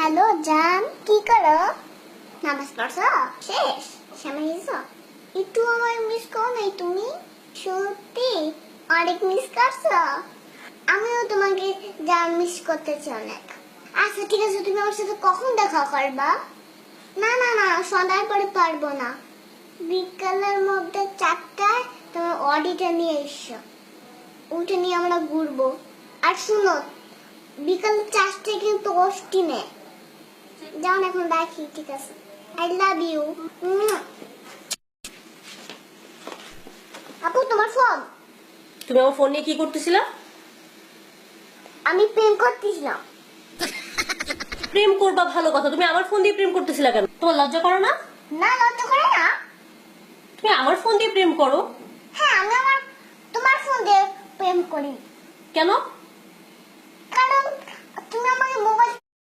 Hello জান, কি করো? নামাজ পড়ছো? শেষ? সময় হয়েছো? একটু আমার মিস করো নাই তুমি? সত্যি অনেক মিস করছো। আমিও তোমাকে জান মিস করতেছি অনেক। আচ্ছা ঠিক আছে, তুমি আমার সাথে কখন দেখা করবা? না না না, সন্ধ্যার পরে পারবো না। বিকালের মধ্যে 4টায় তোমার অডিটা নিয়ে এসো। ওটা নিয়ে আমরা ঘুরবো। আর শুনো, বিকাল 4টায় কিন্তু অস্টিনে যাও না, এখন রাখি, ঠিক আছে? I love you. আপু তোমার ফোন। তুমি আমার ফোন নিয়ে কি করতেছিলা? আমি প্রেম করতেছিলাম। প্রেম করবা ভালো কথা, তুমি আমার ফোন দিয়ে প্রেম করতেছিলা কেন? তোমার লজ্জা করো না? না, লজ্জা করে না। তুমি আমার ফোন দিয়ে প্রেম করো? হ্যাঁ, আমি তোমার ফোন দিয়ে প্রেম করি। কেন? কারণ তুমি আমাকে মোবাইল